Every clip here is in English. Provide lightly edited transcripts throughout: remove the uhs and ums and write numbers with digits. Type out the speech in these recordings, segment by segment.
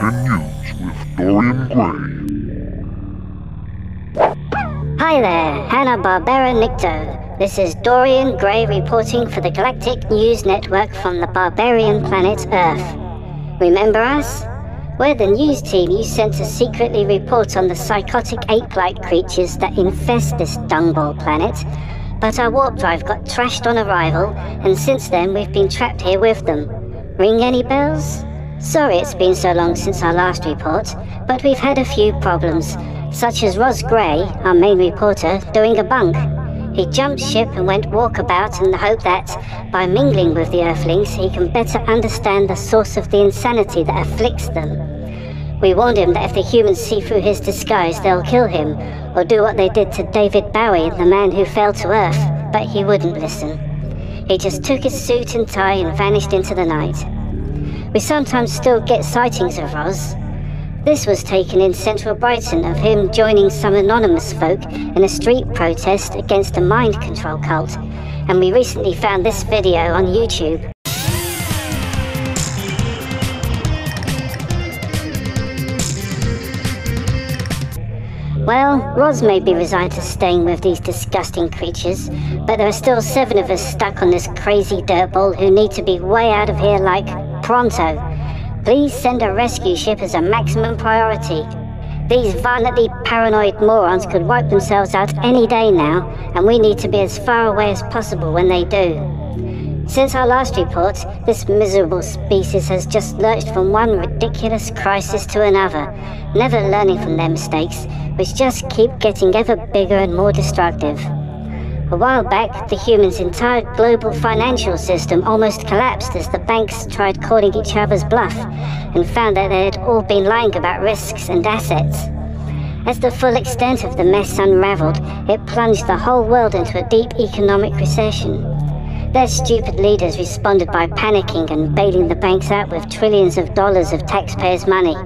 Breaking news with Dorian Gray. Hi there, Hanna-Barbera Nicto. This is Dorian Gray reporting for the Galactic News Network from the barbarian planet Earth. Remember us? We're the news team you sent to secretly report on the psychotic ape-like creatures that infest this dungball planet. But our warp drive got trashed on arrival, and since then we've been trapped here with them. Ring any bells? Sorry it's been so long since our last report, but we've had a few problems, such as Roz Gray, our main reporter, doing a bunk. He jumped ship and went walkabout in the hope that, by mingling with the Earthlings, he can better understand the source of the insanity that afflicts them. We warned him that if the humans see through his disguise, they'll kill him, or do what they did to David Bowie, the man who fell to Earth, but he wouldn't listen. He just took his suit and tie and vanished into the night. We sometimes still get sightings of Roz. This was taken in central Brighton of him joining some anonymous folk in a street protest against a mind control cult, and we recently found this video on YouTube. Well, Roz may be resigned to staying with these disgusting creatures, but there are still 7 of us stuck on this crazy dirtball who need to be way out of here like pronto. Please send a rescue ship as a maximum priority. These violently paranoid morons could wipe themselves out any day now, and we need to be as far away as possible when they do. Since our last report, this miserable species has just lurched from one ridiculous crisis to another, never learning from their mistakes, which just keep getting ever bigger and more destructive. A while back, the humans' entire global financial system almost collapsed as the banks tried calling each other's bluff and found that they had all been lying about risks and assets. As the full extent of the mess unraveled, it plunged the whole world into a deep economic recession. Their stupid leaders responded by panicking and bailing the banks out with trillions of dollars of taxpayers' money.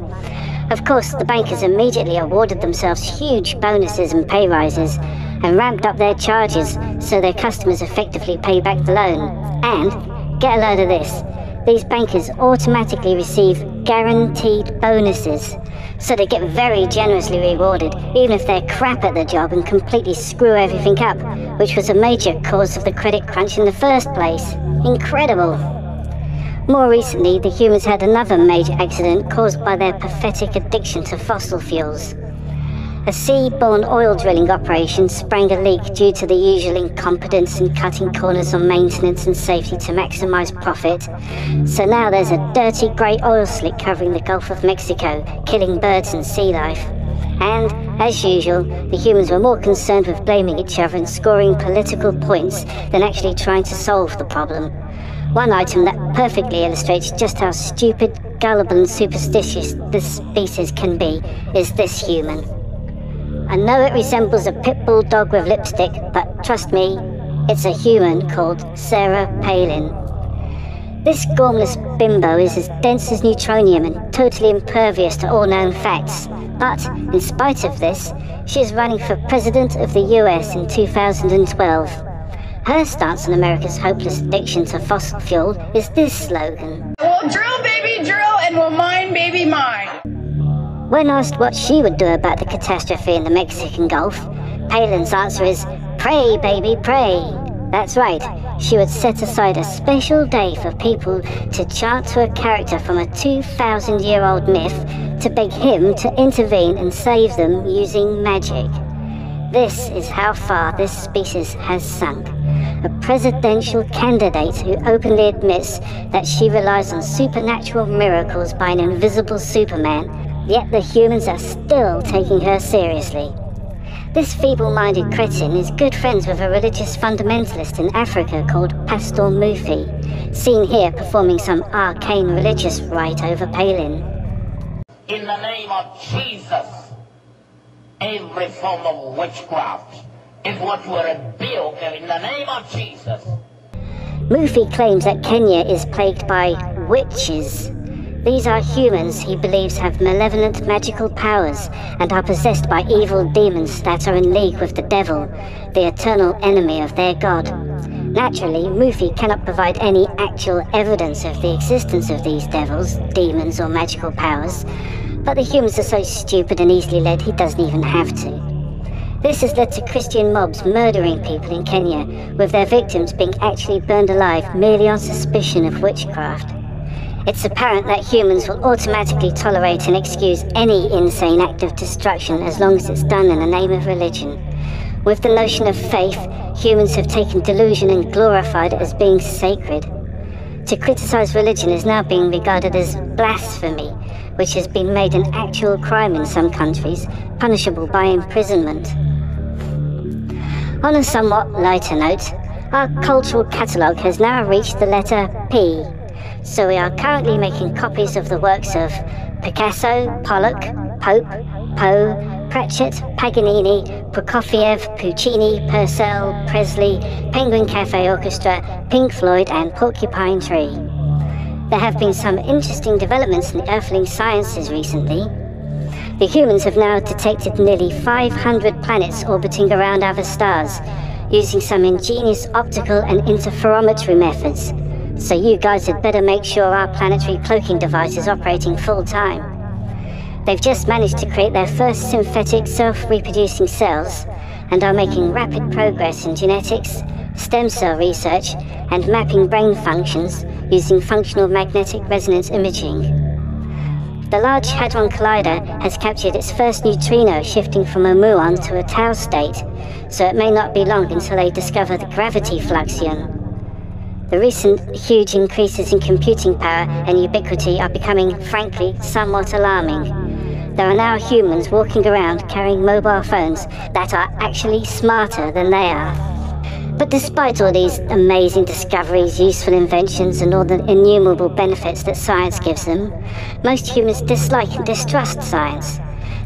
Of course, the bankers immediately awarded themselves huge bonuses and pay rises, and ramped up their charges so their customers effectively pay back the loan. And, get a load of this, these bankers automatically receive guaranteed bonuses, so they get very generously rewarded even if they're crap at the job and completely screw everything up, which was a major cause of the credit crunch in the first place. Incredible! More recently, the humans had another major accident caused by their pathetic addiction to fossil fuels. A sea-borne oil drilling operation sprang a leak due to the usual incompetence in cutting corners on maintenance and safety to maximize profit. So now there's a dirty grey oil slick covering the Gulf of Mexico, killing birds and sea life. And, as usual, the humans were more concerned with blaming each other and scoring political points than actually trying to solve the problem. One item that perfectly illustrates just how stupid, gullible and superstitious this species can be is this human. I know it resembles a pit bull dog with lipstick, but trust me, it's a human called Sarah Palin. This gormless bimbo is as dense as neutronium and totally impervious to all known facts. But, in spite of this, she is running for President of the US in 2012. Her stance on America's hopeless addiction to fossil fuel is this slogan: "We'll drill, baby, drill, and we'll mine, baby, mine." When asked what she would do about the catastrophe in the Mexican Gulf, Palin's answer is, pray, baby, pray. That's right, she would set aside a special day for people to chant to a character from a 2,000-year-old myth to beg him to intervene and save them using magic. This is how far this species has sunk. A presidential candidate who openly admits that she relies on supernatural miracles by an invisible Superman, yet the humans are still taking her seriously. This feeble-minded cretin is good friends with a religious fundamentalist in Africa called Pastor Mufi, seen here performing some arcane religious rite over Palin. In the name of Jesus, every form of witchcraft is what we're rebuke in the name of Jesus. Mufi claims that Kenya is plagued by witches. These are humans he believes have malevolent magical powers and are possessed by evil demons that are in league with the devil, the eternal enemy of their god. Naturally, Mufi cannot provide any actual evidence of the existence of these devils, demons or magical powers, but the humans are so stupid and easily led he doesn't even have to. This has led to Christian mobs murdering people in Kenya, with their victims being actually burned alive merely on suspicion of witchcraft. It's apparent that humans will automatically tolerate and excuse any insane act of destruction as long as it's done in the name of religion. With the notion of faith, humans have taken delusion and glorified it as being sacred. To criticize religion is now being regarded as blasphemy, which has been made an actual crime in some countries, punishable by imprisonment. On a somewhat lighter note, our cultural catalogue has now reached the letter P, so we are currently making copies of the works of Picasso, Pollock, Pope, Poe, Pratchett, Paganini, Prokofiev, Puccini, Purcell, Presley, Penguin Cafe Orchestra, Pink Floyd and Porcupine Tree. There have been some interesting developments in the earthling sciences recently. The humans have now detected nearly 500 planets orbiting around other stars, using some ingenious optical and interferometry methods, so you guys had better make sure our planetary cloaking device is operating full time. They've just managed to create their first synthetic self-reproducing cells, and are making rapid progress in genetics, stem cell research, and mapping brain functions using functional magnetic resonance imaging. The Large Hadron Collider has captured its first neutrino shifting from a muon to a tau state, so it may not be long until they discover the gravity fluxion. The recent huge increases in computing power and ubiquity are becoming, frankly, somewhat alarming. There are now humans walking around carrying mobile phones that are actually smarter than they are. But despite all these amazing discoveries, useful inventions, and all the innumerable benefits that science gives them, most humans dislike and distrust science.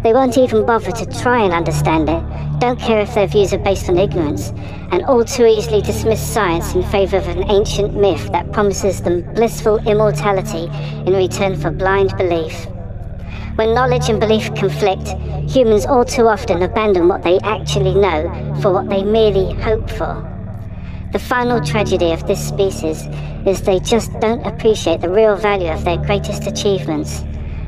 They won't even bother to try and understand it, don't care if their views are based on ignorance, and all too easily dismiss science in favour of an ancient myth that promises them blissful immortality in return for blind belief. When knowledge and belief conflict, humans all too often abandon what they actually know for what they merely hope for. The final tragedy of this species is they just don't appreciate the real value of their greatest achievements,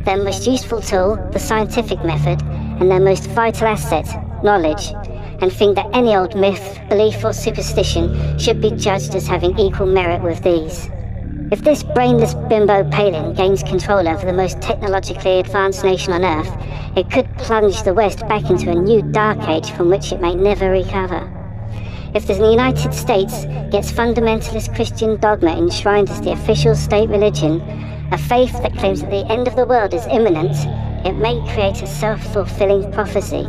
their most useful tool, the scientific method, and their most vital asset, knowledge, and think that any old myth, belief or superstition should be judged as having equal merit with these. If this brainless bimbo Palin gains control over the most technologically advanced nation on Earth, it could plunge the West back into a new dark age from which it may never recover. If the United States gets fundamentalist Christian dogma enshrined as the official state religion, a faith that claims that the end of the world is imminent, it may create a self-fulfilling prophecy.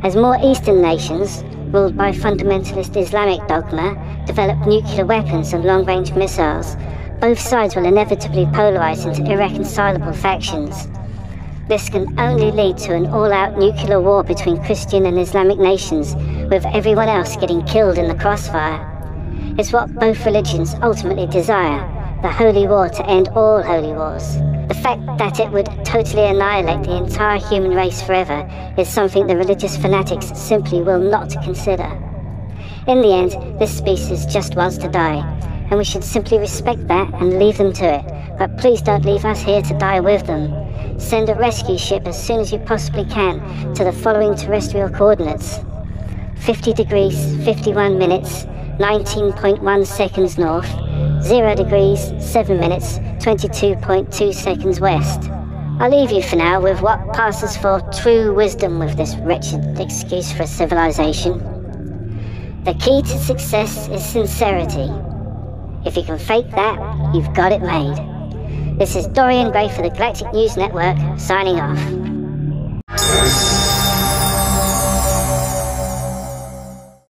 As more Eastern nations, ruled by fundamentalist Islamic dogma, develop nuclear weapons and long-range missiles, both sides will inevitably polarize into irreconcilable factions. This can only lead to an all-out nuclear war between Christian and Islamic nations, with everyone else getting killed in the crossfire. It's what both religions ultimately desire, the holy war to end all holy wars. The fact that it would totally annihilate the entire human race forever is something the religious fanatics simply will not consider. In the end, this species just wants to die, and we should simply respect that and leave them to it, but please don't leave us here to die with them. Send a rescue ship as soon as you possibly can to the following terrestrial coordinates: 50 degrees, 51 minutes, 19.1 seconds north, 0 degrees, 7 minutes, 22.2 seconds west. I'll leave you for now with what passes for true wisdom with this wretched excuse for civilization. The key to success is sincerity. If you can fake that, you've got it made. This is Dorian Gray for the Galactic News Network, signing off.